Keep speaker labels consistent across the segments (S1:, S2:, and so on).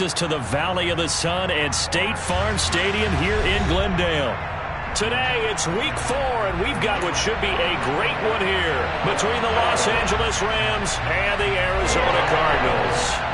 S1: takes us to the Valley of the Sun and State Farm Stadium here in Glendale. Today, it's week 4, and we've got what should be a great one here between the Los Angeles Rams and the Arizona Cardinals.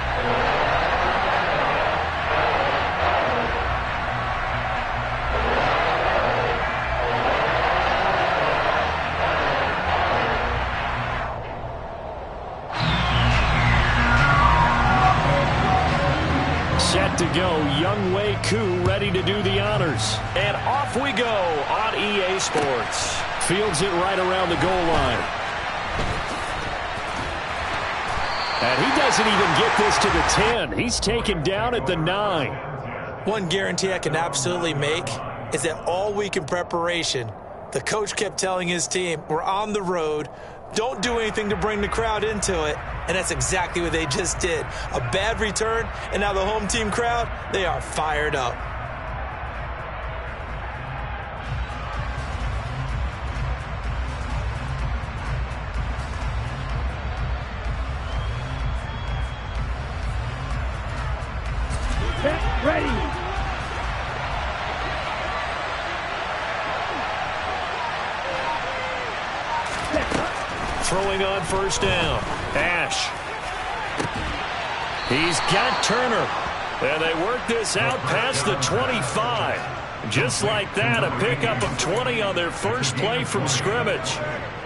S1: Set to go, Young Wei Koo ready to do the honors. And off we go on EA Sports. Fields it right around the goal line. And he doesn't even get this to the 10. He's taken down at the 9.
S2: One guarantee I can absolutely make is that all week in preparation, the coach kept telling his team, we're on the road, don't do anything to bring the crowd into it. And that's exactly what they just did. A bad return, and now the home team crowd, they are fired up.
S3: Get ready.
S1: Throwing on first down. Ash. He's got Turner. And they work this out past the 25. Just like that, a pickup of 20 on their first play from scrimmage.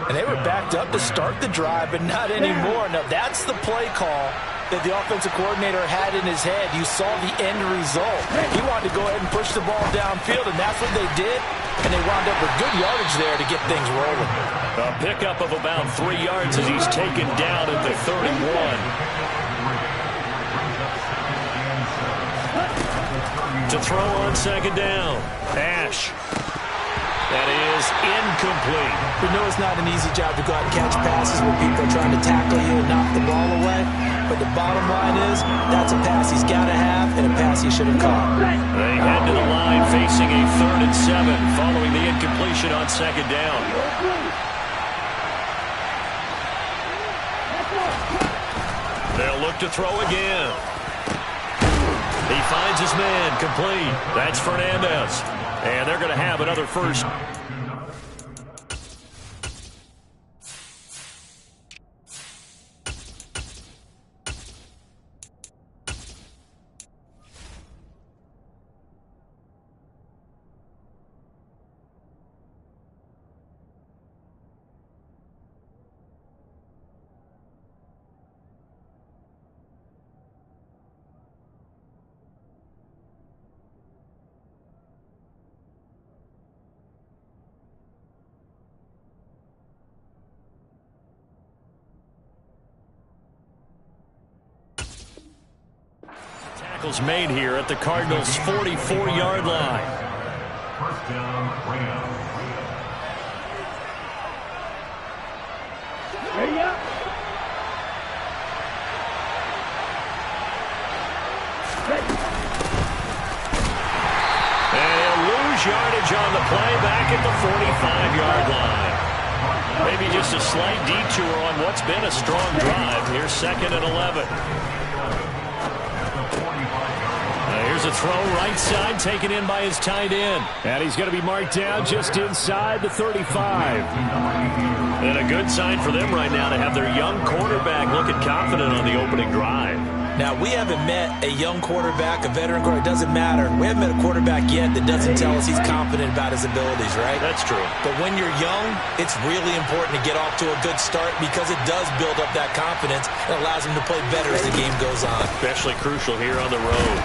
S2: And they were backed up to start the drive, but not anymore. Now, that's the play call that the offensive coordinator had in his head. You saw the end result. He wanted to go ahead and push the ball downfield, and that's what they did. And they wound up with good yardage there to get things rolling.
S1: A pickup of about 3 yards as he's taken down at the 31. To throw on second down. Ash. That is incomplete.
S2: We know it's not an easy job to go out and catch passes when people are trying to tackle you and knock the ball away. But the bottom line is, that's a pass he's got to have and a pass he should have caught.
S1: They head to the line facing a 3rd and 7 following the incompletion on second down. They'll look to throw again. He finds his man, complete. That's Fernandez. And they're going to have another first. Tackles made here at the Cardinals' 44-yard line.
S4: First down, Rams.
S3: Ready up. Ready.
S1: And he'll lose yardage on the play back at the 45-yard line. Maybe just a slight detour on what's been a strong drive. Here's 2nd and 11. Here's a throw right side taken in by his tight end. And he's going to be marked down just inside the 35. And a good sign for them right now to have their young quarterback looking confident on the opening drive.
S2: Now, we haven't met a young quarterback, a veteran quarterback. It doesn't matter. We haven't met a quarterback yet that doesn't tell us he's confident about his abilities, right?
S1: That's true.
S2: But when you're young, it's really important to get off to a good start because it does build up that confidence and allows him to play better as the game goes on.
S1: Especially crucial here on the road.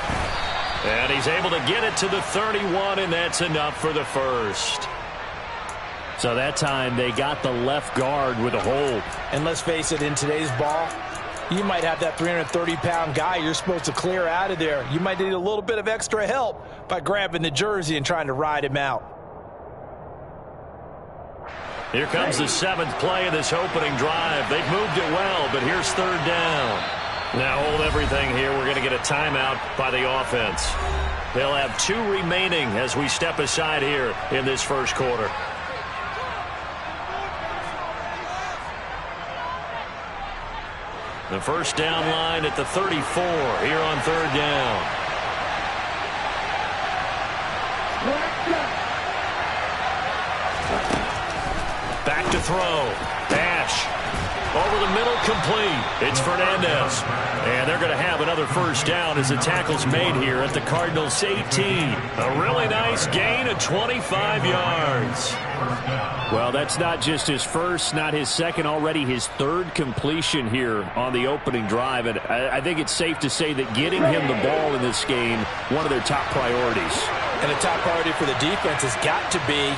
S1: And he's able to get it to the 31, and that's enough for the first. So that time they got the left guard with a hold.
S2: And let's face it, in today's ball, you might have that 330-pound guy you're supposed to clear out of there. You might need a little bit of extra help by grabbing the jersey and trying to ride him out.
S1: Here comes the 7th play of this opening drive. They've moved it well, but here's 3rd down. Now hold everything here. We're going to get a timeout by the offense. They'll have 2 remaining as we step aside here in this first quarter. The first down line at the 34 here on third down. Back to throw. Dash. Over the middle, complete. It's Fernandez. And they're going to have another first down as the tackle's made here at the Cardinals' 18. A really nice gain of 25 yards.
S3: Well, that's not just his first, not his second, already his third completion here on the opening drive. And I think it's safe to say that getting him the ball in this game, one of their top priorities.
S2: And a top priority for the defense has got to be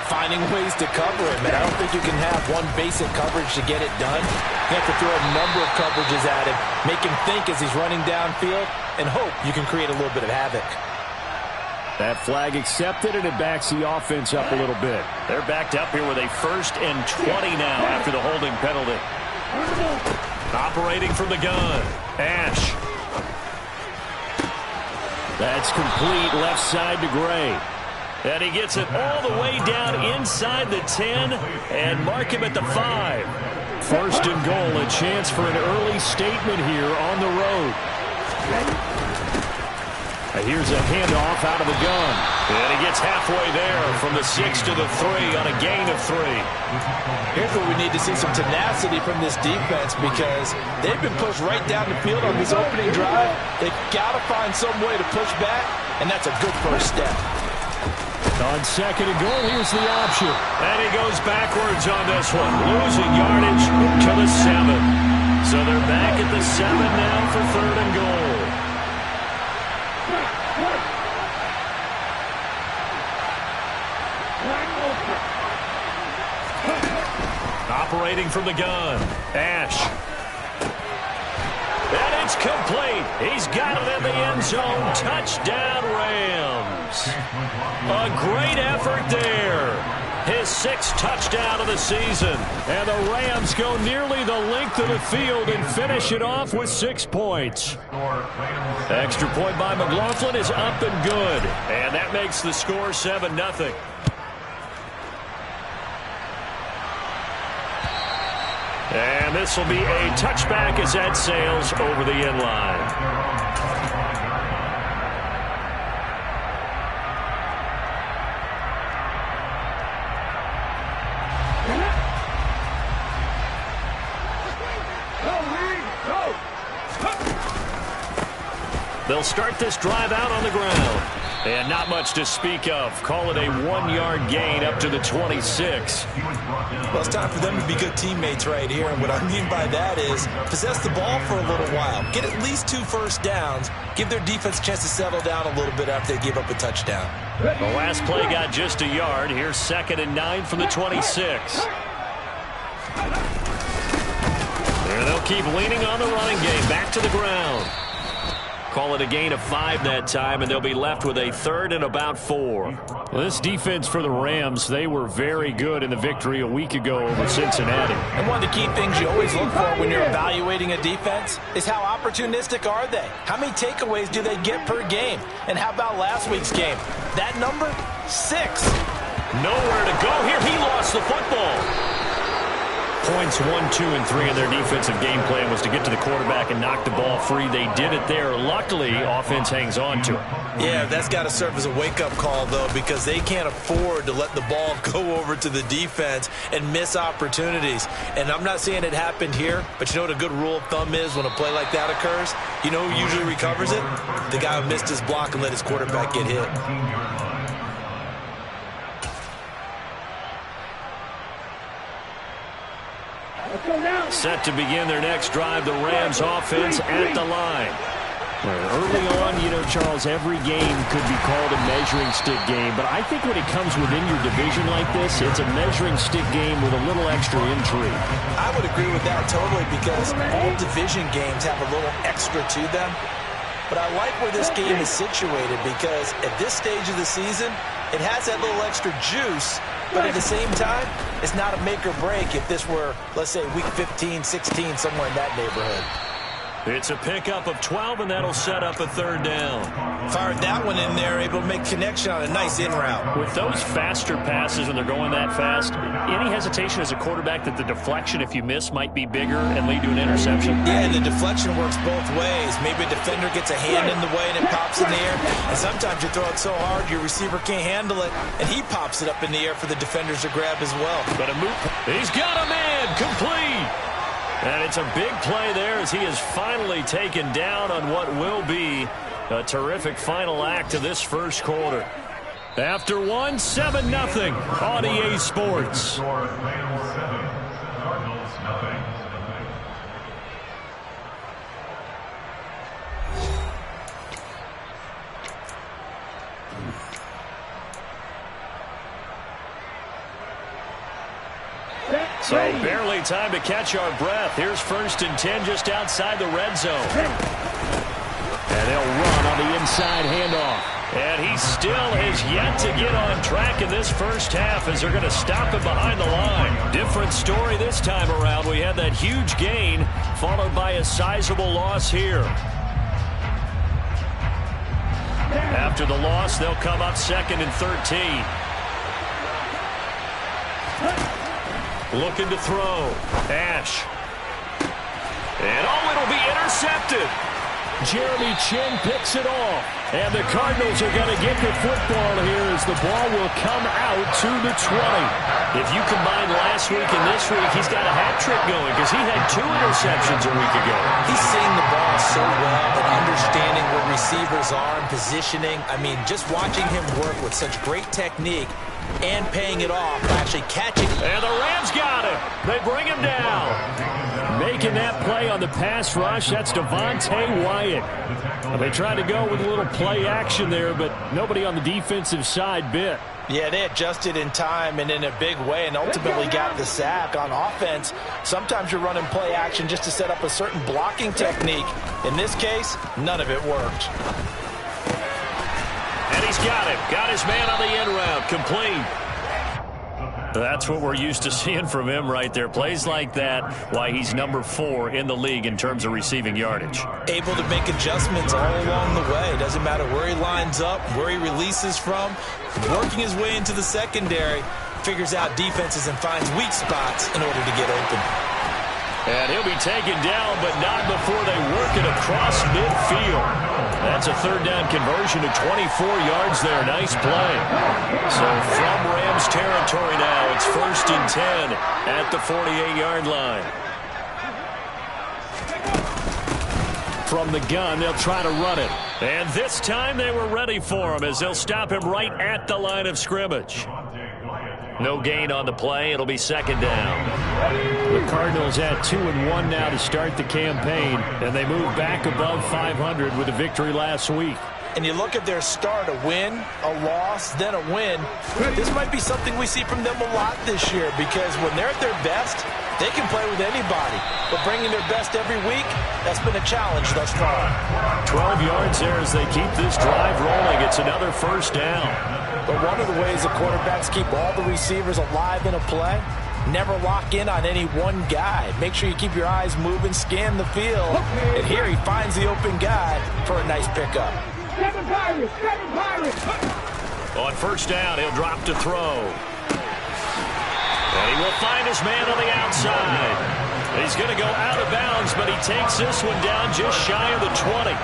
S2: finding ways to cover him. And I don't think you can have one basic coverage to get it done. You have to throw a number of coverages at him, make him think as he's running downfield, and hope you can create a little bit of havoc.
S3: That flag accepted, and it backs the offense up a little bit.
S1: They're backed up here with a 1st and 20 now after the holding penalty. Operating from the gun. Ash. That's complete left side to Gray. And he gets it all the way down inside the 10 and mark him at the 5. 1st and goal, a chance for an early statement here on the road. Here's a handoff out of the gun. And he gets halfway there from the 6 to the 3 on a gain of 3.
S2: Here's where we need to see some tenacity from this defense because they've been pushed right down the field on this opening drive. They've got to find some way to push back, and that's a good first step.
S3: On 2nd and goal, here's the option.
S1: And he goes backwards on this one, losing yardage to the 7. So they're back at the 7 now for 3rd and goal. Operating from the gun, Ash. And it's complete. He's got it in the end zone. Touchdown, Rams. A great effort there. His 6th touchdown of the season. And the Rams go nearly the length of the field and finish it off with 6 points. Extra point by McLaughlin is up and good. And that makes the score 7-0. And this will be a touchback as that sails over the end line. They'll start this drive out on the ground. And not much to speak of. Call it a 1-yard gain up to the 26.
S2: Well, it's time for them to be good teammates right here. And what I mean by that is possess the ball for a little while. Get at least 2 first downs. Give their defense a chance to settle down a little bit after they give up a touchdown.
S1: The last play got just a yard. Here's 2nd and 9 from the 26. There they'll keep leaning on the running game. Back to the ground. Call it a gain of 5 that time, and they'll be left with a 3rd and about 4.
S3: Well, this defense for the Rams, they were very good in the victory a week ago over Cincinnati.
S2: And one of the key things you always look for when you're evaluating a defense is how opportunistic are they? How many takeaways do they get per game? And how about last week's game? That number, 6.
S1: Nowhere to go here. He lost the football. Points 1, 2, and 3 in their defensive game plan was to get to the quarterback and knock the ball free. They did it there. Luckily, offense hangs on to it.
S2: Yeah, that's got to serve as a wake-up call, though, because they can't afford to let the ball go over to the defense and miss opportunities. And I'm not saying it happened here, but you know what a good rule of thumb is when a play like that occurs? You know who usually recovers it? The guy who missed his block and let his quarterback get hit.
S1: Set to begin their next drive, the Rams offense at the line.
S3: Early on, you know, Charles, every game could be called a measuring stick game, but I think when it comes within your division like this, it's a measuring stick game with a little extra intrigue.
S2: I would agree with that totally because all division games have a little extra to them. But I like where this game is situated because at this stage of the season, it has that little extra juice, but at the same time, it's not a make or break if this were, let's say, week 15, 16, somewhere in that neighborhood.
S1: It's a pickup of 12, and that'll set up a 3rd down.
S2: Fired that one in there, able to make connection on a nice in route.
S1: With those faster passes, when they're going that fast, Any hesitation as a quarterback that the deflection, if you miss, might be bigger and lead to an interception?
S2: Yeah, and the deflection works both ways. Maybe a defender gets a hand in the way and it pops in the air. And sometimes you throw it so hard your receiver can't handle it, and he pops it up in the air for the defenders to grab as well.
S1: But a move. He's got a man complete. And it's a big play there as he is finally taken down on what will be a terrific final act of this first quarter. After one, 7-0 on EA Sports. So barely time to catch our breath. Here's 1st and 10 just outside the red zone.
S3: And they'll run on the inside handoff.
S1: And he still has yet to get on track in this first half as they're going to stop him behind the line. Different story this time around. We had that huge gain followed by a sizable loss here. After the loss, they'll come up 2nd and 13. Looking to throw. Ash. And it'll be intercepted.
S3: Jeremy Chin picks it off. And the Cardinals are going to get the football here as the ball will come out to the 20.
S1: If you combine last week and this week, he's got a hat trick going because he had 2 interceptions a week ago.
S2: He's seeing the ball so well and understanding where receivers are and positioning. I mean, just watching him work with such great technique and paying it off, actually catching.
S1: And the Rams got him. They bring him down.
S3: Making that play on the pass rush, that's Devontae Wyatt. They tried to go with a little play action there, but nobody on the defensive side bit.
S2: Yeah, they adjusted in time and in a big way and ultimately got the sack. On offense, sometimes you're running play action just to set up a certain blocking technique. In this case, none of it worked.
S1: And he's got him. Got his man on the end route. Complete. That's what we're used to seeing from him right there. Plays like that, why he's number 4 in the league in terms of receiving yardage.
S2: Able to make adjustments all along the way. Doesn't matter where he lines up, where he releases from. Working his way into the secondary, figures out defenses and finds weak spots in order to get open.
S1: And he'll be taken down, but not before they work it across midfield. That's a 3rd down conversion to 24 yards there. Nice play. So from Rams territory now, it's 1st and 10 at the 48-yard line.
S3: From the gun, they'll try to run it.
S1: And this time they were ready for him as they'll stop him right at the line of scrimmage. No gain on the play. It'll be 2nd down.
S3: The Cardinals at 2-1 now to start the campaign, and they move back above 500 with a victory last week.
S2: And you look at their start, a win, a loss, then a win. This might be something we see from them a lot this year because when they're at their best, they can play with anybody. But bringing their best every week, that's been a challenge thus far.
S1: 12 yards there as they keep this drive rolling. It's another 1st down.
S2: But one of the ways the quarterbacks keep all the receivers alive in a play, never lock in on any one guy. Make sure you keep your eyes moving, scan the field. And here he finds the open guy for a nice pickup.
S1: On 1st down, he'll drop to throw. And he will find his man on the outside. He's going to go out of bounds, but he takes this one down just shy of the 20.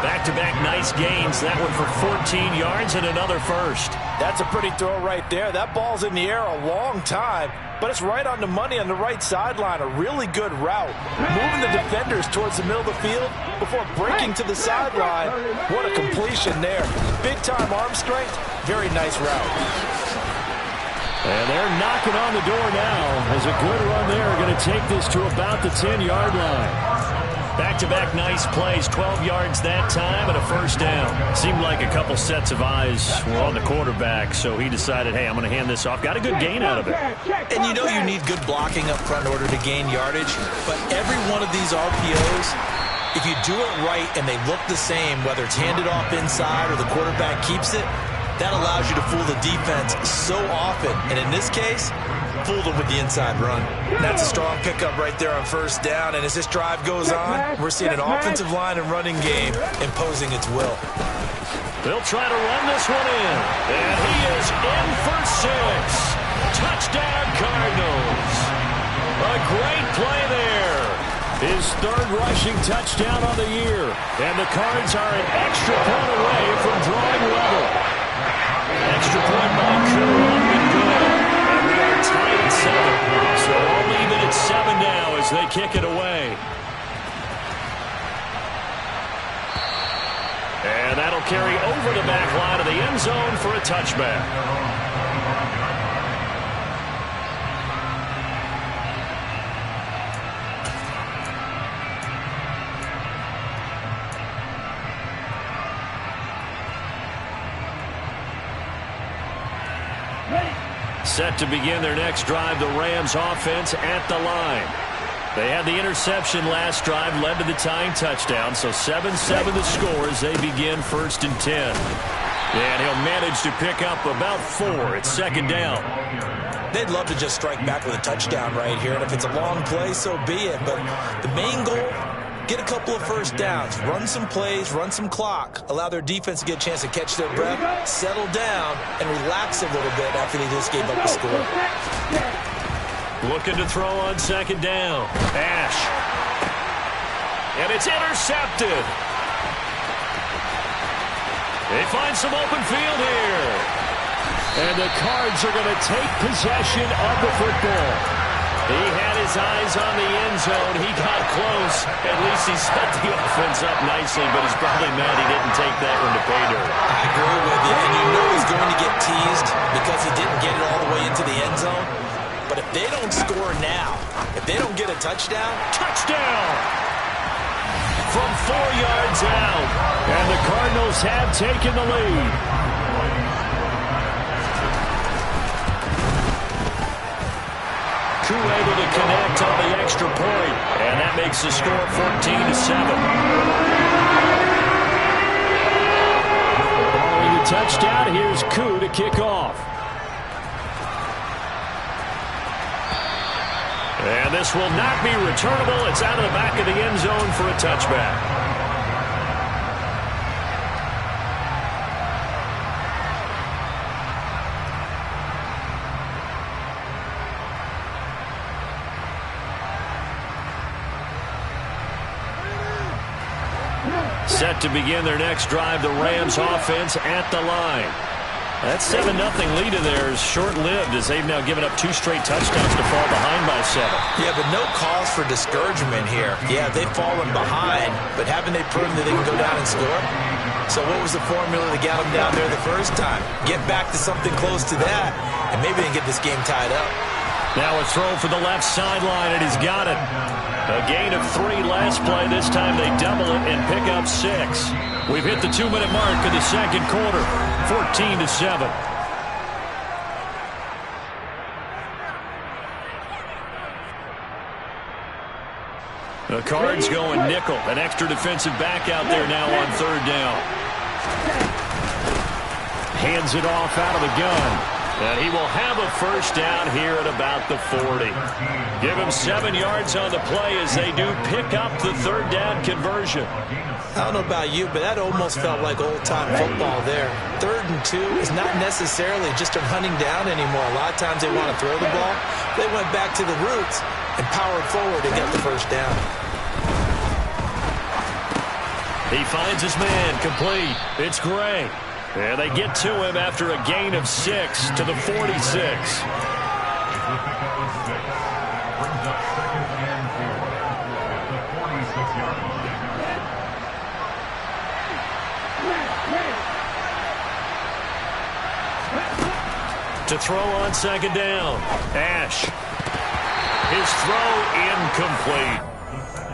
S1: Back-to-back nice gains. That one for 14 yards and another 1st.
S2: That's a pretty throw right there. That ball's in the air a long time, but it's right on the money on the right sideline. A really good route. Moving the defenders towards the middle of the field before breaking to the sideline. What a completion there. Big-time arm strength. Very nice route.
S3: And they're knocking on the door now as a good run there. Going to take this to about the 10-yard line.
S1: Back-to-back nice plays, 12 yards that time and a 1st down. Seemed like a couple sets of eyes were on the quarterback, so he decided, hey, I'm going to hand this off. Got a good gain out of it.
S2: And you know you need good blocking up front in order to gain yardage, but every one of these RPOs, if you do it right and they look the same, whether it's handed off inside or the quarterback keeps it, that allows you to fool the defense so often. And in this case, fooled them with the inside run. That's a strong pickup right there on 1st down. And as this drive goes on, we're seeing an offensive line and running game imposing its will.
S1: They'll try to run this one in. And he is in for 6. Touchdown, Cardinals. A great play there.
S3: His third rushing touchdown on the year. And the Cards are an extra point away from drawing level.
S1: Extra point by Koo, up and good. And we are tied at 7. So all even at 7 now as they kick it away. And that'll carry over the back line of the end zone for a touchback. Set to begin their next drive, the Rams offense at the line. They had the interception last drive, led to the tying touchdown, so 7-7 the score as they begin 1st and 10. And he'll manage to pick up about 4. It's 2nd down.
S2: They'd love to just strike back with a touchdown right here, and if it's a long play, so be it. But the main goal, get a couple of first downs, run some plays, run some clock, allow their defense to get a chance to catch their breath, settle down, and relax a little bit after they just gave up the score.
S1: Looking to throw on 2nd down. Ash. And it's intercepted. They find some open field here.
S3: And the Cards are going to take possession of the football.
S1: He had his eyes on the end zone. He got close. At least he set the offense up nicely, but he's probably mad he didn't take that one to pay dirt.
S2: I agree with you, and you know he's going to get teased because he didn't get it all the way into the end zone. But if they don't score now, if they don't get a touchdown,
S1: touchdown! From 4 yards out.
S3: And the Cardinals have taken the lead.
S1: Koo able to connect on the extra point. And that makes the score 14-7.
S3: Following the touchdown, here's Koo to kick off.
S1: And this will not be returnable. It's out of the back of the end zone for a touchback. Set to begin their next drive, the Rams offense at the line. That 7-0 lead of theirs short-lived as they've now given up 2 straight touchdowns to fall behind by 7.
S2: Yeah, but no cause for discouragement here. Yeah, they've fallen behind, but haven't they proven that they can go down and score? So what was the formula that got them down there the first time? Get back to something close to that, and maybe they can get this game tied up.
S1: Now a throw for the left sideline, and he's got it. A gain of 3 last play. This time they double it and pick up 6. We've hit the 2-minute mark of the second quarter. 14-7. The Cards going nickel. An extra defensive back out there now on 3rd down. Hands it off out of the gun. And he will have a first down here at about the 40. Give him 7 yards on the play as they do pick up the 3rd down conversion.
S2: I don't know about you, but that almost felt like old-time football there. 3rd and 2 is not necessarily just a hunting down anymore. A lot of times they want to throw the ball. They went back to the roots and powered forward and got the first down.
S1: He finds his man complete. It's Gray. And they get to him after a gain of 6 to the 46. To throw on 2nd down. Ash. His throw incomplete.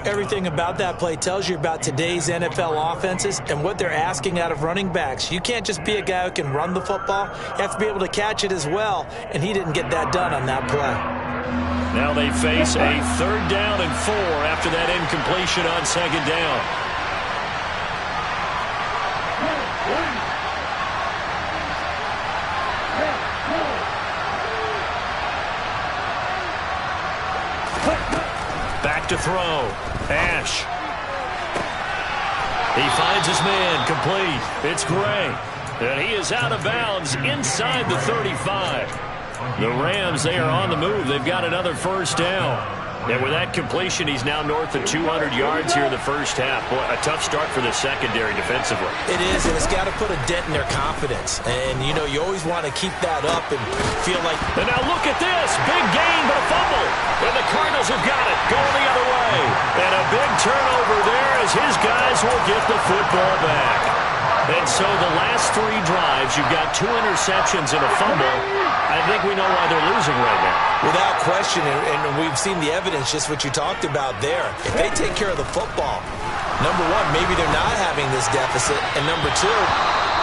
S2: Everything about that play tells you about today's NFL offenses and what they're asking out of running backs. You can't just be a guy who can run the football. You have to be able to catch it as well, and he didn't get that done on that play.
S1: Now they face a 3rd down and 4 after that incompletion on 2nd down. Back to throw. Ash. He finds his man complete. It's Gray. And he is out of bounds inside the 35. The Rams, they are on the move. They've got another first down. And with that completion, he's now north of 200 yards here in the first half. Boy, a tough start for the secondary defensively.
S2: It is, and it's got to put a dent in their confidence. And, you know, you always want to keep that up and feel like...
S1: And now look at this. Big gain, but a fumble. And the Cardinals have got it. Going the other way. And a big turnover there as his guys will get the football back. And so the last 3 drives, you've got 2 interceptions and a fumble. I think we know why they're losing right now.
S2: Without question, and we've seen the evidence, just what you talked about there. If they take care of the football, number one, maybe they're not having this deficit. And number two,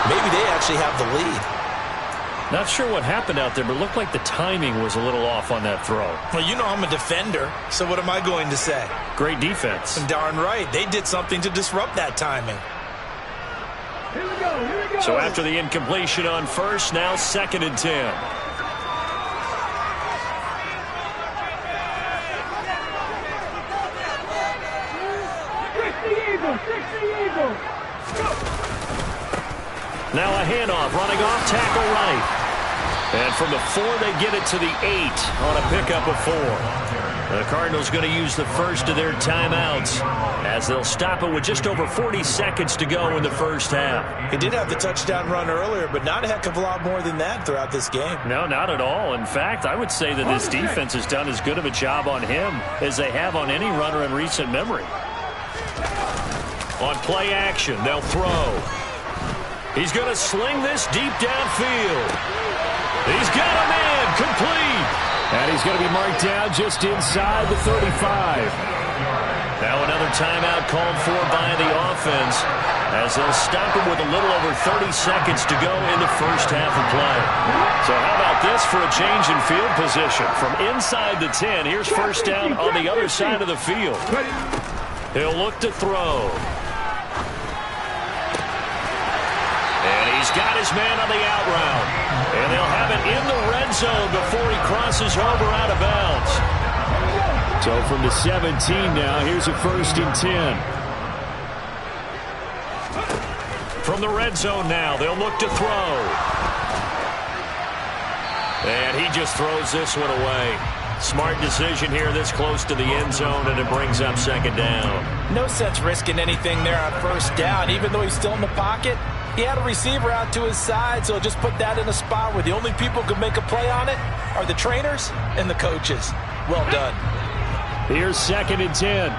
S2: maybe they actually have the lead.
S1: Not sure what happened out there, but it looked like the timing was a little off on that throw.
S2: Well, you know I'm a defender, so what am I going to say?
S1: Great defense.
S2: Darn right. They did something to disrupt that timing.
S4: Here we go.
S1: So after the incompletion on first, now 2nd and 10. Now a handoff, running off tackle right. And from the 4, they get it to the 8 on a pickup of 4. The Cardinals going to use the first of their timeouts as they'll stop it with just over 40 seconds to go in the first half.
S2: He did have the touchdown run earlier, but not a heck of a lot more than that throughout this game.
S1: No, not at all. In fact, I would say that this defense has done as good of a job on him as they have on any runner in recent memory. On play action, they'll throw. He's going to sling this deep downfield. He's got a man complete.
S3: And he's going to be marked down just inside the 35.
S1: Now another timeout called for by the offense as they'll stop him with a little over 30 seconds to go in the first half of play. So how about this for a change in field position? From inside the 10, here's first down on the other side of the field. He'll look to throw. And he's got his man on the out route. And they'll have it in the red zone before he crosses over out of bounds.
S3: So from the 17 now, here's a 1st and 10.
S1: From the red zone now, they'll look to throw. And he just throws this one away. Smart decision here this close to the end zone, and it brings up 2nd down.
S2: No sense risking anything there on first down, even though he's still in the pocket. He had a receiver out to his side, so just put that in a spot where the only people who can make a play on it are the trainers and the coaches. Well done.
S3: Here's 2nd and 10.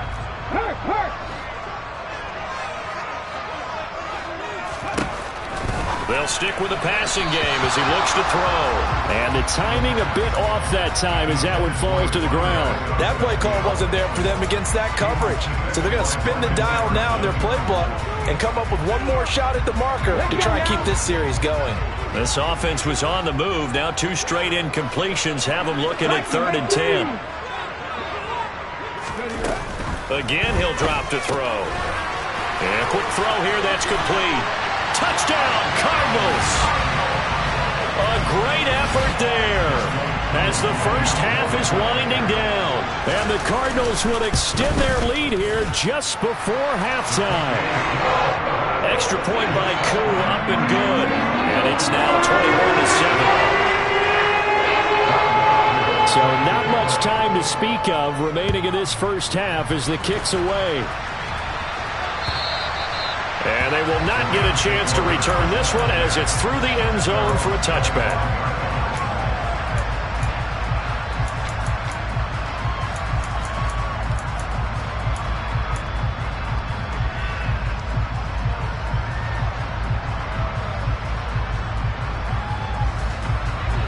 S1: They'll stick with the passing game as he looks to throw.
S3: And the timing a bit off that time as that one falls to the ground.
S2: That play call wasn't there for them against that coverage. So they're going to spin the dial now in their playbook and come up with one more shot at the marker to try and keep this series going.
S1: This offense was on the move. Now 2 straight incompletions have them looking at 3rd and 10. Again, he'll drop to throw. And a quick throw here, that's complete. Touchdown, Cardinals! A great effort there as the first half is winding down.
S3: And the Cardinals will extend their lead here just before halftime.
S1: Extra point by Koo, up and good. And it's now 21-7.
S3: So not much time to speak of remaining in this first half as the kick's away.
S1: And they will not get a chance to return this one as it's through the end zone for a touchback.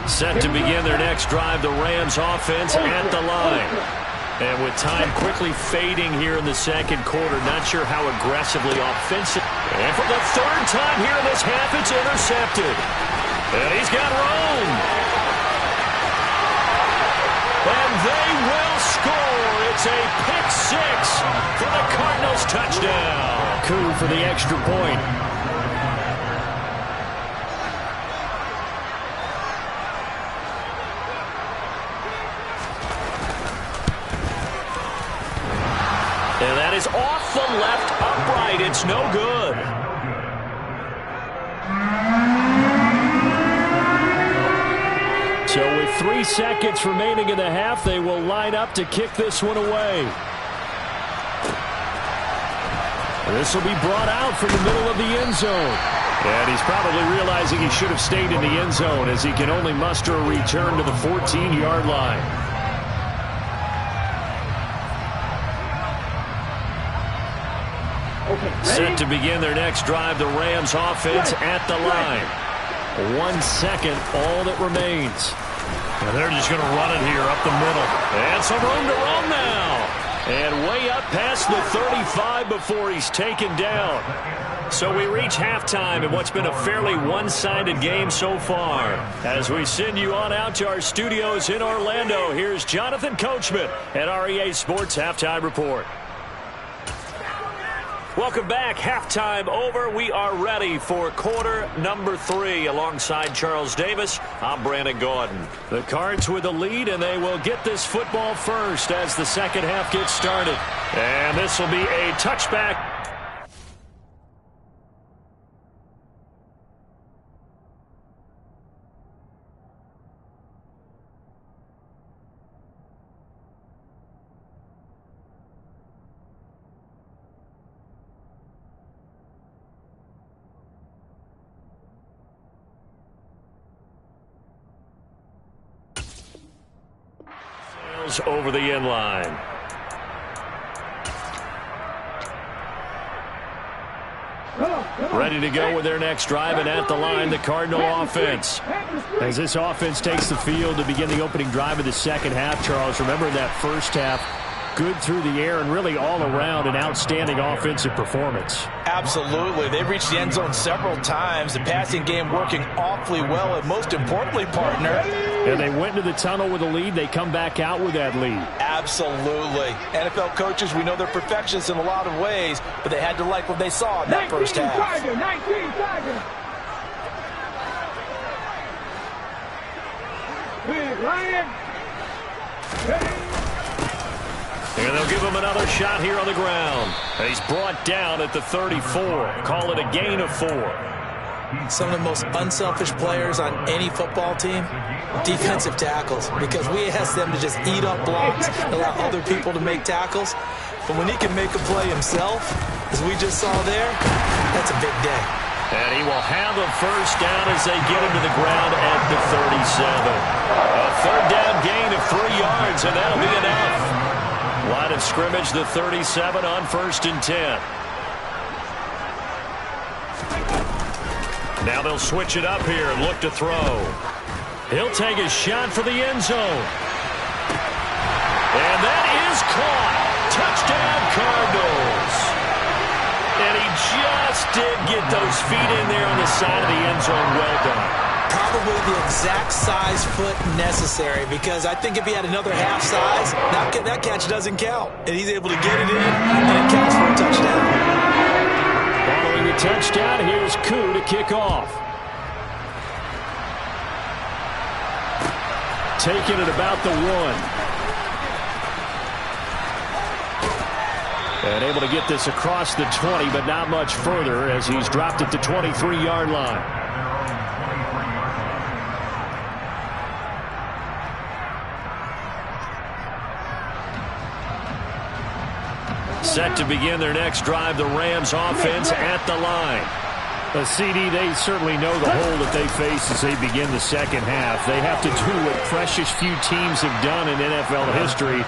S1: Set to begin their next drive, the Rams offense at the line. And with time quickly fading here in the second quarter, not sure how aggressively offensive. And for the 3rd time here in this half, it's intercepted. And he's got room. And they will score. It's a pick 6 for the Cardinals touchdown.
S3: Koo for the extra point.
S1: And that is off the left upright. It's no good.
S3: So with 3 seconds remaining in the half. They will line up to kick this one away. This will be brought out from the middle of the end zone. And he's probably realizing he should have stayed in the end zone as he can only muster a return to the 14-yard line. Set to begin their next drive, the Rams offense at the line. 1 second, all that remains.
S1: And they're just going to run it here up the middle. And some room to run now. And way up past the 35 before he's taken down. So we reach halftime in what's been a fairly one-sided game so far. As we send you on out to our studios in Orlando, here's Jonathan Coachman at REA Sports Halftime Report. Welcome back. Halftime over. We are ready for quarter number 3. Alongside Charles Davis, I'm Brandon Gordon. The Cards with the lead, and they will get this football first as the second half gets started. And this will be a touchback. Over the end line. Ready to go with their next drive, and at the line, the Cardinal offense. As this offense takes the field to begin the opening drive of the second half, Charles, remember that first half, good through the air and really all around an outstanding offensive performance.
S2: Absolutely. They reached the end zone several times. The passing game working awfully well, and most importantly, partner.
S3: And they went into the tunnel with a lead. They come back out with that lead.
S2: Absolutely. NFL coaches, we know they're perfectionists in a lot of ways, but they had to like what they saw in that first half.
S4: Tiger, 19 Tiger. Big Lion.
S1: And they'll give him another shot here on the ground. He's brought down at the 34. Call it a gain of 4.
S2: Some of the most unselfish players on any football team, defensive tackles, because we ask them to just eat up blocks and allow other people to make tackles. But when he can make a play himself, as we just saw there, that's a big day.
S1: And he will have a first down as they get him to the ground at the 37. A third down gain of 3 yards, and that'll be enough. Line of scrimmage, the 37 on 1st and 10. Now they'll switch it up here and look to throw. He'll take a shot for the end zone. And that is caught. Touchdown, Cardinals. And he just did get those feet in there on the side of the end zone. Well done.
S2: Probably the exact size foot necessary, because I think if he had another half size, that catch doesn't count. And he's able to get it in, and it counts for a touchdown.
S3: Following the touchdown, here's Koo to kick off. Taking it about the 1. And able to get this across the 20, but not much further as he's dropped at the 23-yard line.
S1: Set to begin their next drive, the Rams offense at the line.
S3: A CD, they certainly know the hole that they face as they begin the second half. They have to do what precious few teams have done in NFL history.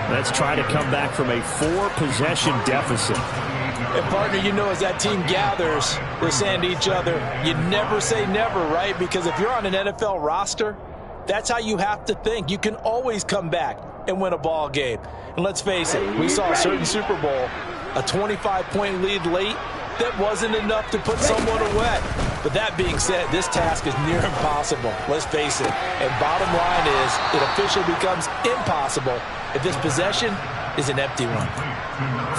S3: That's try to come back from a 4-possession deficit.
S2: And partner, you know, as that team gathers, they're saying to each other, you never say never, right? Because if you're on an NFL roster, that's how you have to think. You can always come back and win a ball game. And let's face it, we saw a certain Super Bowl, a 25-point lead late, that wasn't enough to put someone away. But that being said, this task is near impossible. Let's face it. And bottom line is, it officially becomes impossible if this possession is an empty one.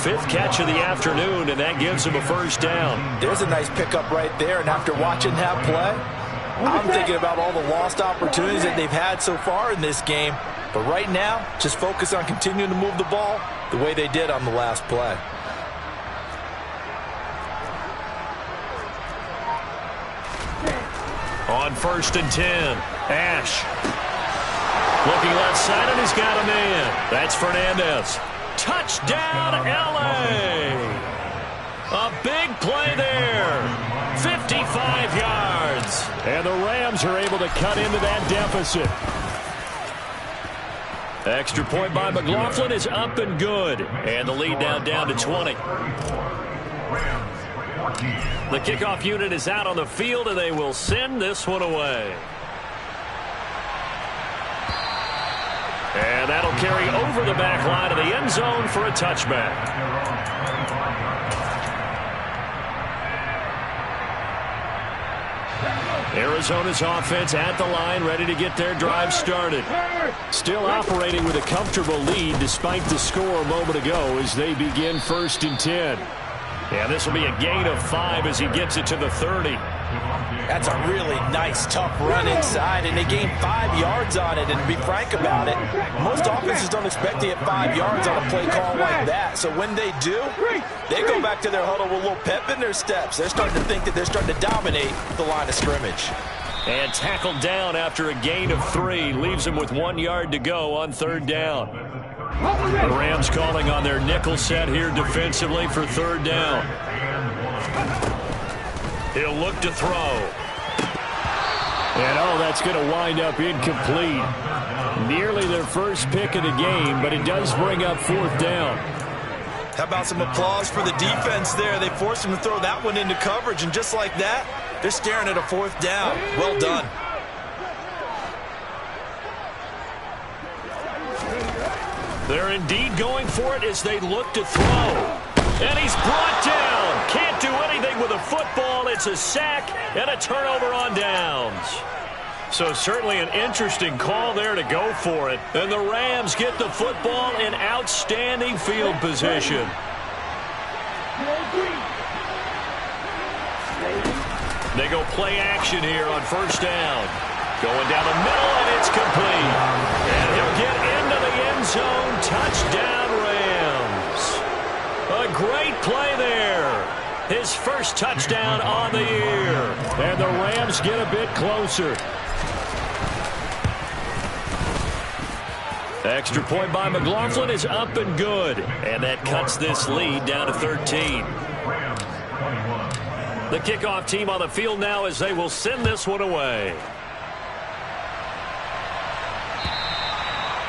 S1: 5th catch of the afternoon, and that gives him a first down.
S2: There's a nice pickup right there, and after watching that play, I'm thinking about all the lost opportunities that they've had so far in this game. But right now, just focus on continuing to move the ball the way they did on the last play.
S1: On 1st and 10, Ash. Looking left side, and he's got a man. That's Fernandez. Touchdown, L.A. A big play there. 55 yards.
S3: And the Rams are able to cut into that deficit.
S1: Extra point by McLaughlin is up and good. And the lead now down to 20. The kickoff unit is out on the field, and they will send this one away. And that'll carry over the back line of the end zone for a touchback. Arizona's offense at the line, ready to get their drive started.
S3: Still operating with a comfortable lead despite the score a moment ago as they begin 1st and 10.
S1: And this will be a gain of 5 as he gets it to the 30.
S2: That's a really nice, tough run inside, and they gained 5 yards on it. And to be frank about it, most offenses don't expect to get 5 yards on a play call like that. So when they do, they go back to their huddle with a little pep in their steps. They're starting to think that they're starting to dominate the line of scrimmage.
S1: And tackled down after a gain of 3. Leaves him with 1 yard to go on 3rd down. The Rams calling on their nickel set here defensively for 3rd down. He'll look to throw.
S3: And that's going to wind up incomplete. Nearly their first pick of the game, but it does bring up 4th down.
S2: How about some applause for the defense there? They forced him to throw that one into coverage, and just like that, they're staring at a 4th down. Well done.
S1: They're indeed going for it as they look to throw. And he's brought down. Can't do anything with a football. It's a sack and a turnover on downs. So certainly an interesting call there to go for it. And the Rams get the football in outstanding field position. They go play action here on 1st down. Going down the middle, and it's complete. And he'll get into the end zone. Touchdown, Rams. A great play there. His first touchdown on the year.
S3: And the Rams get a bit closer.
S1: Extra point by McLaughlin is up and good. And that cuts this lead down to 13. The kickoff team on the field now as they will send this one away.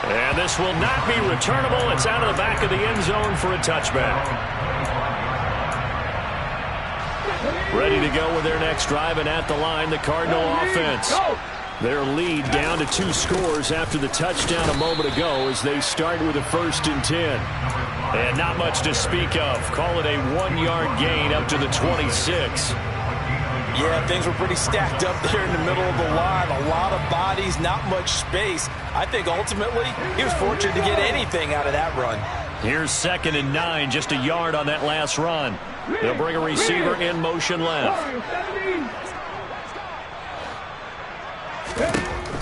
S1: And this will not be returnable. It's out of the back of the end zone for a touchback. Ready to go with their next drive, and at the line, the Cardinal offense. Their lead down to 2 scores after the touchdown a moment ago as they start with a 1st and 10. And not much to speak of. Call it a 1-yard gain up to the 26.
S2: Yeah, things were pretty stacked up there in the middle of the line. A lot of bodies, not much space. I think ultimately he was fortunate to get anything out of that run.
S1: Here's 2nd and 9, just a yard on that last run. They'll bring a receiver in motion left.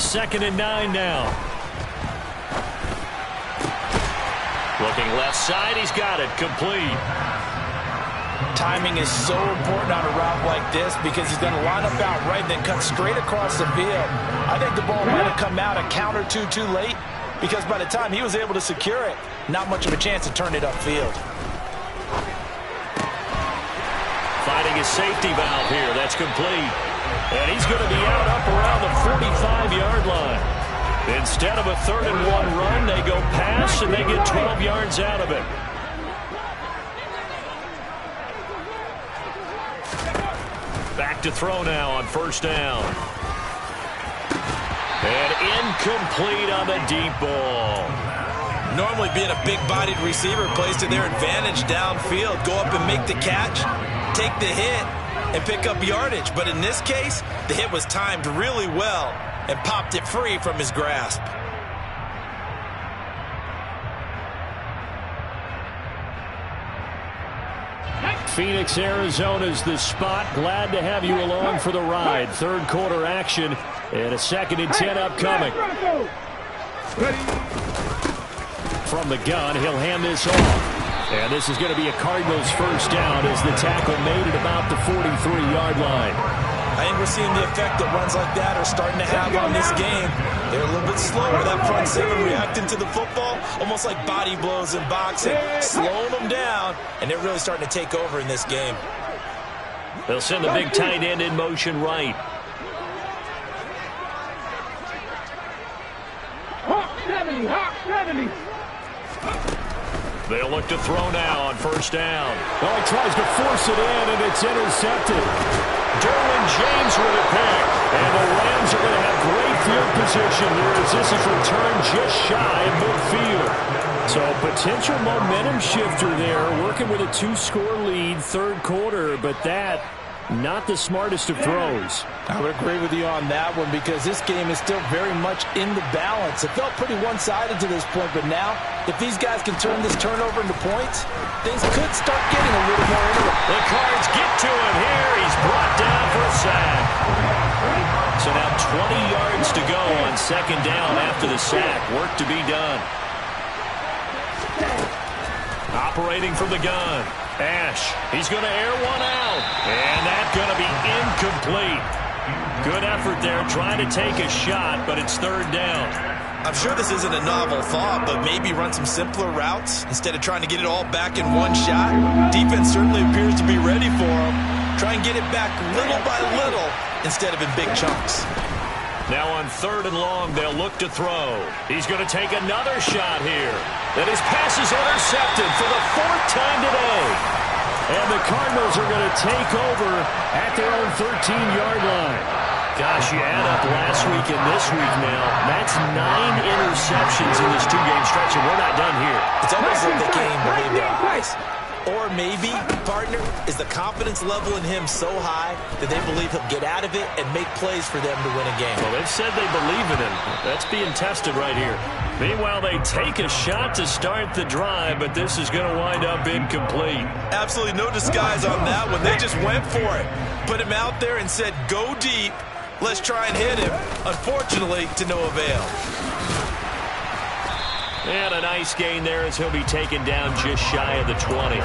S1: 2nd and 9 now. Looking left side, he's got it, complete.
S2: Timing is so important on a route like this because he's going to line up out right and then cut straight across the field. I think the ball might have come out a count or two too late because by the time he was able to secure it, not much of a chance to turn it upfield.
S1: Finding his safety valve here. That's complete. And he's going to be out up around the 45-yard line. Instead of a 3rd and 1 run, they go pass and they get 12 yards out of it. Back to throw now on 1st down. And incomplete on the deep ball.
S2: Normally being a big-bodied receiver plays to their advantage downfield. Go up and make the catch, take the hit, and pick up yardage. But in this case, the hit was timed really well and popped it free from his grasp.
S3: Phoenix, Arizona's the spot. Glad to have you along for the ride. 3rd quarter action and a 2nd and 10 upcoming. From the gun, he'll hand this off. And this is going to be a Cardinals 1st down as the tackle made at about the 43-yard line.
S2: I think we're seeing the effect that runs like that are starting to have on this game. They're a little bit slower, that front seven reacting to the football, almost like body blows in boxing, slowing them down, and they're really starting to take over in this game.
S1: They'll send the big tight end in motion right.
S4: Hawk 70, Hawk 70.
S1: They'll look to throw now on first down.
S3: Well, he tries to force it in, and it's intercepted.
S1: Derwin James with a pick.
S3: And the Rams are going to have great field position here as this is returned just shy of midfield. So potential momentum shifter there, working with a 2-score lead, third quarter, but that not the smartest of throws.
S2: I would agree with you on that one because this game is still very much in the balance. It felt pretty one-sided to this point, but now if these guys can turn this turnover into points, things could start getting a little more interesting.
S1: The Cards get to him here. He's brought down for a sack. So now 20 yards to go on second down after the sack. Work to be done. Operating from the gun. Ash, he's going to air one out. And that's going to be incomplete. Good effort there trying to take a shot, but it's third down.
S2: I'm sure this isn't a novel thought, but maybe run some simpler routes instead of trying to get it all back in one shot. Defense certainly appears to be ready for him. Try and get it back little by little instead of in big chunks.
S1: Now on third and long, they'll look to throw. He's going to take another shot here. And his pass is intercepted for the fourth time today.
S3: And the Cardinals are going to take over at their own 13-yard line.
S1: Gosh, you add up last week and this week now. That's 9 interceptions in this two-game stretch, and we're not done here.
S2: It's almost like they can't even believe their eyes. Or maybe, partner, is the confidence level in him so high that they believe he'll get out of it and make plays for them to win a game.
S1: Well, they've said they believe in him. That's being tested right here. Meanwhile, they take a shot to start the drive, but this is going to wind up incomplete.
S2: Absolutely no disguise on that one. They just went for it. Put him out there and said, go deep. Let's try and hit him. Unfortunately, to no avail.
S1: And a nice gain there as he'll be taken down just shy of the 20.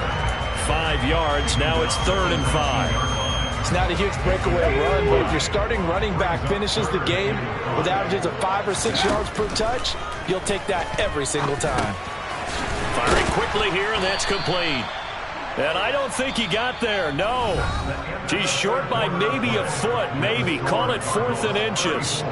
S1: 5 yards. Now it's 3rd and 5.
S2: It's not a huge breakaway run, but if your starting running back finishes the game with averages of 5 or 6 yards per touch, you'll take that every single time.
S1: Firing quickly here, and that's complete. And I don't think he got there, no. He's short by maybe a foot, maybe. Call it 4th and inches.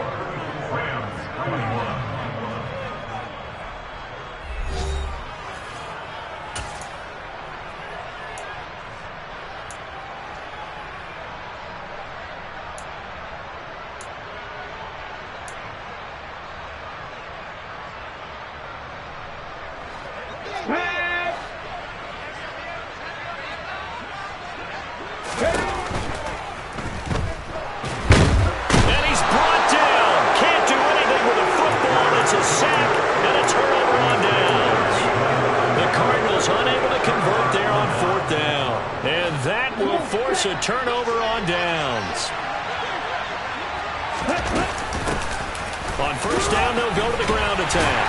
S1: A turnover on downs. On first down, they'll go to the ground attack.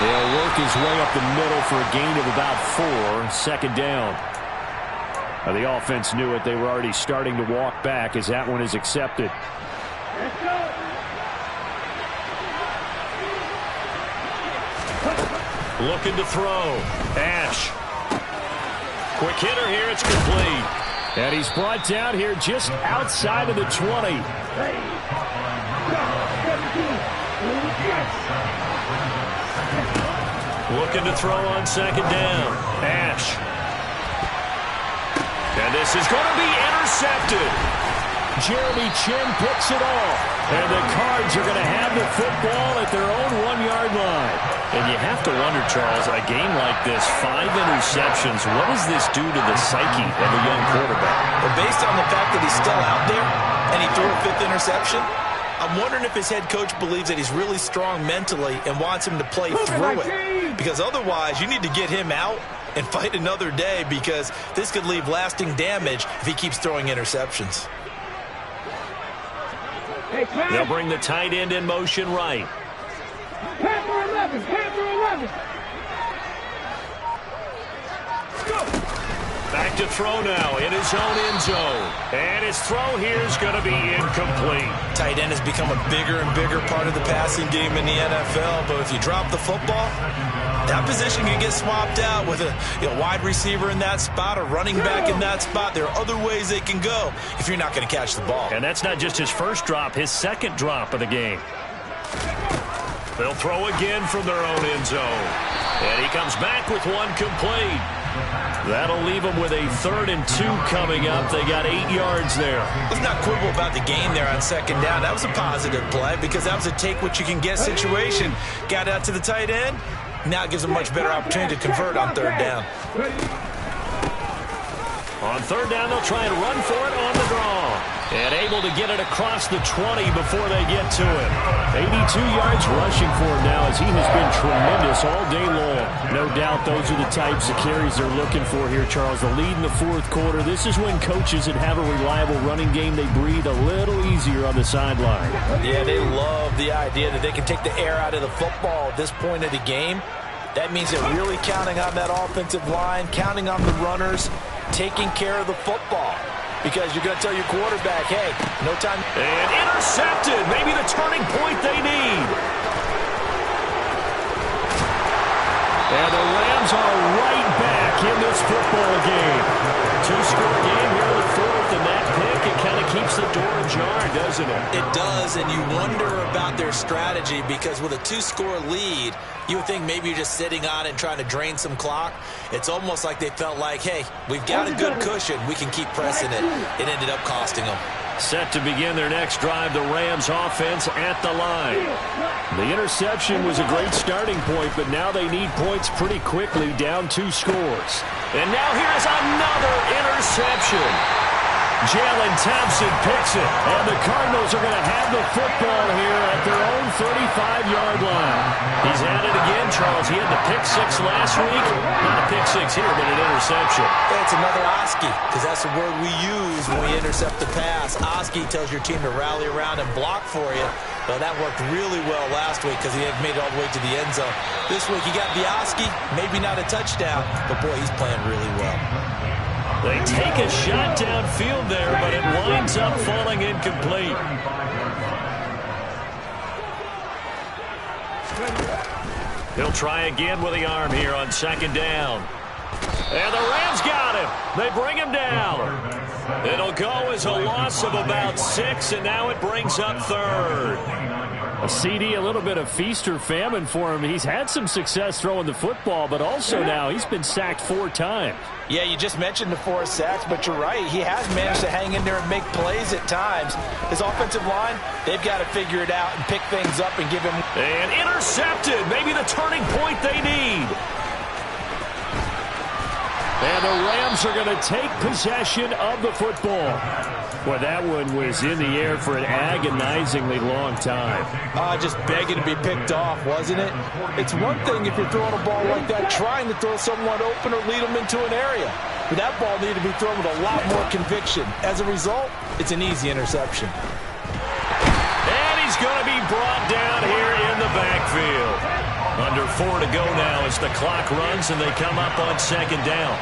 S3: They'll work his way up the middle for a gain of about 4. Second down. Now, the offense knew it. They were already starting to walk back as that one is accepted.
S1: Looking to throw. Ash. Quick hitter here. It's complete.
S3: And he's brought down here just outside of the 20.
S1: Looking to throw on second down. Ash. And this is going to be intercepted.
S3: Jeremy Chin picks it off. And the Cards are going to have the football at their own 1-yard line.
S1: And you have to wonder, Charles, a game like this, 5 interceptions, what does this do to the psyche of a young quarterback?
S2: Well, based on the fact that he's still out there and he threw a 5th interception, I'm wondering if his head coach believes that he's really strong mentally and wants him to play through it. Because otherwise, you need to get him out and fight another day because this could leave lasting damage if he keeps throwing interceptions.
S1: They'll bring the tight end in motion right.
S4: Panther 11, Panther 11. Go.
S1: Back to throw now in his own end zone. And his throw here is going to be incomplete.
S2: Tight end has become a bigger and bigger part of the passing game in the NFL, but if you drop the football, that position can get swapped out with a wide receiver in that spot, a running back in that spot. There are other ways they can go if you're not going to catch the ball.
S1: And that's not just his first drop, his second drop of the game. They'll throw again from their own end zone. And he comes back with one complete. That'll leave them with a 3rd and 2 coming up. They got 8 yards there.
S2: Let's not quibble about the gain there on second down. That was a positive play because that was a take-what-you-can-get situation. Got out to the tight end. Now it gives them a much better opportunity to convert on 3rd down.
S1: On 3rd down, they'll try and run for it on the draw. And able to get it across the 20 before they get to it. 82 yards rushing for him now as he has been tremendous all day long. No doubt those are the types of carries they're looking for here, Charles. The lead in the 4th quarter. This is when coaches that have a reliable running game, they breathe a little easier on the sideline.
S2: Yeah, they love the idea that they can take the air out of the football at this point of the game. That means they're really counting on that offensive line, counting on the runners, taking care of the football. Because you're going to tell your quarterback, hey, no time.
S1: And intercepted. Maybe the turning point they need. And the Rams are right back in this football game. 2-score game here in the 4th, and that pick, it kind of keeps the door ajar, doesn't it?
S2: It does, and you wonder about their strategy because with a 2-score lead, you would think maybe you're just sitting on it and trying to drain some clock. It's almost like they felt like, hey, we've got a good cushion. We can keep pressing it. It ended up costing them.
S1: Set to begin their next drive, the Rams offense at the line.
S3: The interception was a great starting point, but now they need points pretty quickly, down 2 scores.
S1: And now here's another interception. Jalen Thompson picks it, and the Cardinals are going to have the football here at their own 35-yard line. He's at it again, Charles. He had the pick 6 last week. Not a pick 6 here, but an interception.
S2: It's another Oski, because that's the word we use when we intercept the pass. Oski tells your team to rally around and block for you. Well, that worked really well last week because he had made it all the way to the end zone. This week he got the Oski, maybe not a touchdown, but boy, he's playing really well.
S1: They take a shot downfield there, but it winds up falling incomplete. He'll try again with the arm here on 2nd down. And the Rams got him. They bring him down. It'll go as a loss of about 6, and now it brings up 3rd.
S3: A CD, a little bit of feast or famine for him. He's had some success throwing the football, but also now he's been sacked 4 times.
S2: Yeah, you just mentioned the 4 sacks, but you're right. He has managed to hang in there and make plays at times. His offensive line, they've got to figure it out and pick things up and give him.
S1: And intercepted. Maybe the turning point they need.
S3: And the Rams are going to take possession of the football. Well, that one was in the air for an agonizingly long time.
S2: Just begging to be picked off, wasn't it? It's one thing if you're throwing a ball like that, trying to throw someone open or lead them into an area. But that ball needed to be thrown with a lot more conviction. As a result, it's an easy interception.
S1: And he's going to be brought down here in the backfield. Under 4 to go now as the clock runs and they come up on 2nd down.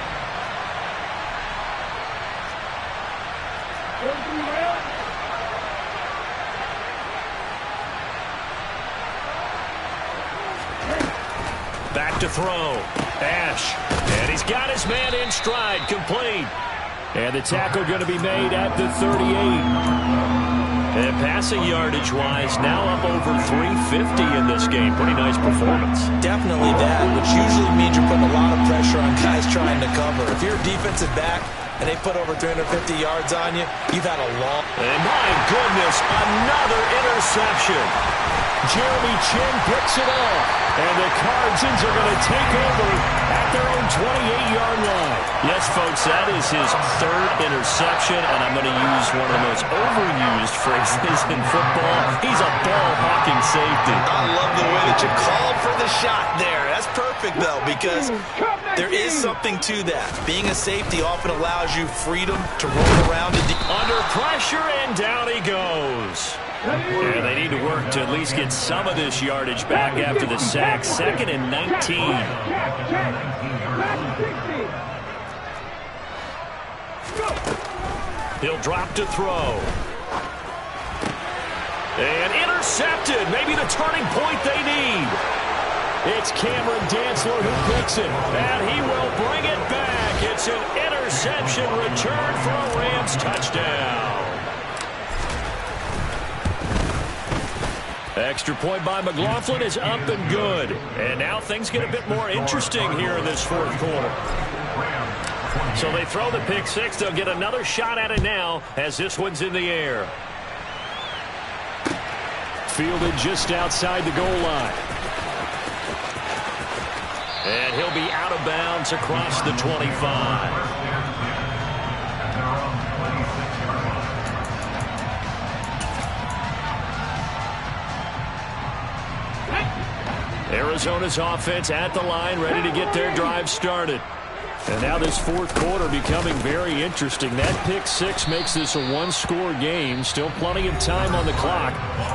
S1: Back to throw. Ash. And he's got his man in stride. Complete.
S3: And the tackle going to be made at the 38.
S1: And passing yardage-wise, now up over 350 in this game. Pretty nice performance.
S2: Definitely that, which usually means you're putting a lot of pressure on guys trying to cover. If you're a defensive back and they put over 350 yards on you, you've had a long...
S1: And my goodness, another interception.
S3: Jeremy Chin picks it off. And the Cardinals are going to take over at their own 28-yard line.
S1: Yes, folks, that is his 3rd interception, and I'm going to use one of the most overused phrases in football. He's a ball-hawking safety.
S2: I love the way that you called for the shot there. That's perfect, though, because there is something to that. Being a safety often allows you freedom to roll around.
S1: Under pressure, and down he goes. Yeah, they need to work to at least get some of this yardage back after the sack. 2nd and 19. He'll drop to throw. And intercepted. Maybe the turning point they need. It's Cameron Dantzler who picks it. And he will bring it back. It's an interception return for a Rams touchdown. Extra point by McLaughlin is up and good. And now things get a bit more interesting here in this fourth quarter. So they throw the pick six. They'll get another shot at it now as this one's in the air.
S3: Fielded just outside the goal line.
S1: And he'll be out of bounds across the 25. Arizona's offense at the line, ready to get their drive started.
S3: And now this fourth quarter becoming very interesting. That pick six makes this a one-score game. Still plenty of time on the clock.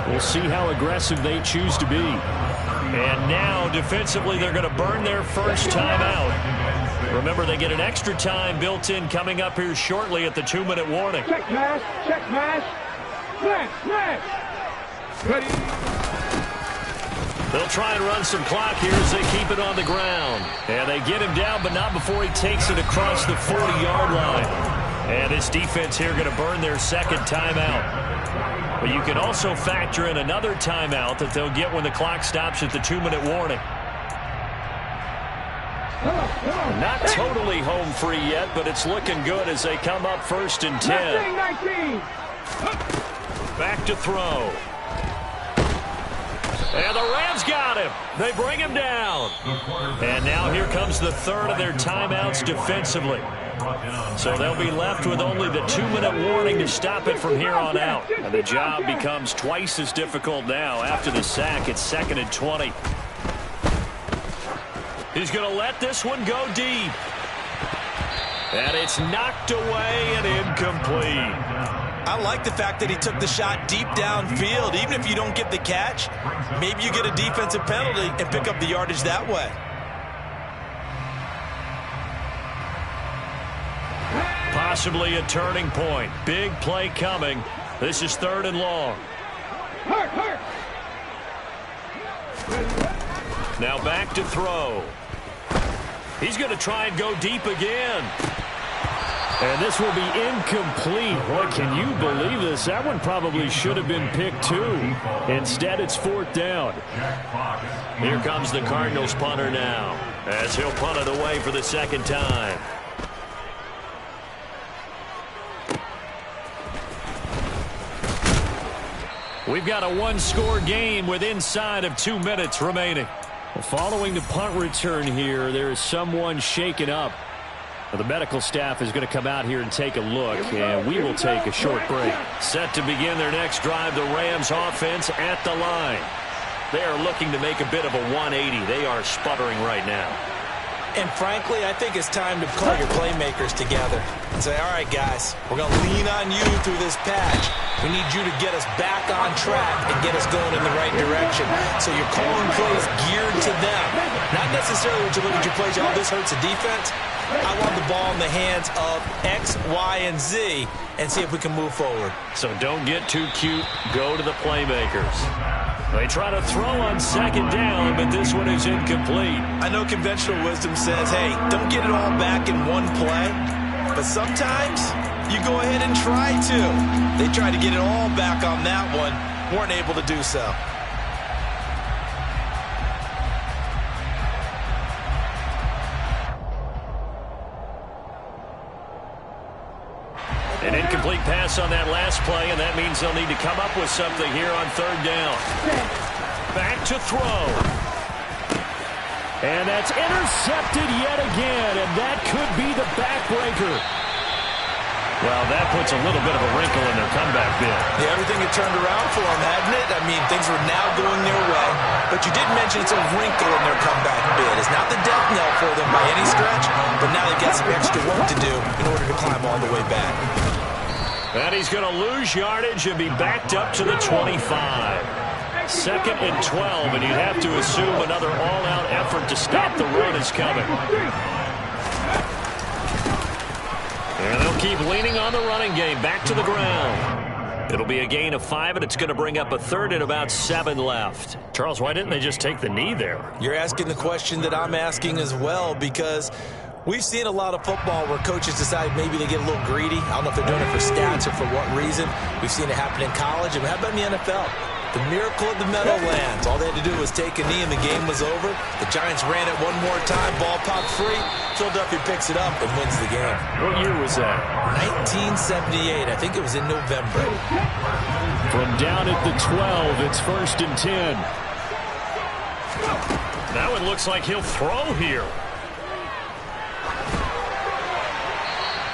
S3: We'll see how aggressive they choose to be.
S1: And now defensively they're going to burn their first timeout. Remember, they get an extra time built in coming up here shortly at the 2-minute warning.
S4: Check pass. Check pass. Flash. Ready.
S1: They'll try and run some clock here as they keep it on the ground. And they get him down, but not before he takes it across the 40-yard line. And this defense here going to burn their second timeout. But you can also factor in another timeout that they'll get when the clock stops at the 2-minute warning. Not totally home free yet, but it's looking good as they come up 1st and 10.
S4: 19.
S1: Back to throw. And the Rams got him. They bring him down. And now here comes the third of their timeouts defensively. So they'll be left with only the 2-minute warning to stop it from here on out. And the job becomes twice as difficult now. After the sack, it's 2nd and 20. He's going to let this one go deep. And it's knocked away and incomplete.
S2: I like the fact that he took the shot deep downfield. Even if you don't get the catch, maybe you get a defensive penalty and pick up the yardage that way.
S1: Possibly a turning point. Big play coming. This is 3rd and long. Now back to throw. He's going to try and go deep again.
S3: And this will be incomplete. Boy, can you believe this? That one probably should have been picked too. Instead, it's 4th down.
S1: Here comes the Cardinals punter now, as he'll punt it away for the second time. We've got a one-score game with inside of 2 minutes remaining.
S3: Well, following the punt return here, there is someone shaken up. The medical staff is going to come out here and take a look, and we will take a short break.
S1: Set to begin their next drive, the Rams offense at the line. They are looking to make a bit of a 180. They are sputtering right now.
S2: And frankly, I think it's time to call your playmakers together and say, all right, guys, we're going to lean on you through this patch. We need you to get us back on track and get us going in the right direction. So you're calling plays geared to them. Not necessarily when you look at your plays, oh, this hurts the defense. I want the ball in the hands of X, Y, and Z and see if we can move forward.
S1: So don't get too cute. Go to the playmakers. They try to throw on 2nd down, but this one is incomplete.
S2: I know conventional wisdom says, hey, don't get it all back in one play. But sometimes you go ahead and try to. They tried to get it all back on that one. Weren't able to do so.
S1: An incomplete pass on that last play, and that means they'll need to come up with something here on 3rd down. Back to throw.
S3: And that's intercepted yet again, and that could be the backbreaker.
S1: Well, that puts a little bit of a wrinkle in their comeback bid.
S2: Yeah, everything had turned around for them, hadn't it? I mean, things were now going their way. But you did mention it's a wrinkle in their comeback bid. It's not the death knell for them by any stretch, but now they've got some extra work to do in order to climb all the way back.
S1: And he's going to lose yardage and be backed up to the 25. 2nd and 12, and you'd have to assume another all-out effort to stop the run is coming. And they'll They'll keep leaning on the running game. Back to the ground. It'll be a gain of 5, and it's going to bring up a third and about 7 left. Charles, why didn't they just take the knee there?
S2: You're asking the question that I'm asking as well, because we've seen a lot of football where coaches decide maybe they get a little greedy. I don't know if they're doing it for stats or for what reason. We've seen it happen in college, and how about in the NFL? The miracle of the Meadowlands. All they had to do was take a knee, and the game was over. The Giants ran it one more time. Ball popped free. Philadelphia picks it up and wins the game.
S1: What year was that?
S2: 1978. I think it was in November.
S3: From down at the 12, it's 1st and 10.
S1: Now it looks like he'll throw here.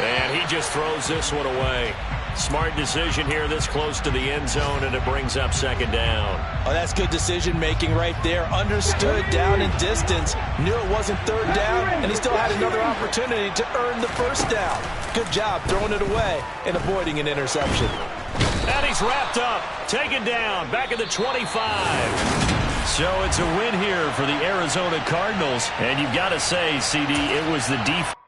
S1: And he just throws this one away. Smart decision here this close to the end zone, and it brings up 2nd down.
S2: Oh, that's good decision-making right there. Understood down and distance. Knew it wasn't 3rd down, and he still had another opportunity to earn the 1st down. Good job throwing it away and avoiding an interception.
S1: And he's wrapped up. Taken down. Back at the 25. So it's a win here for the Arizona Cardinals. And you've got to say, CD, it was the defense.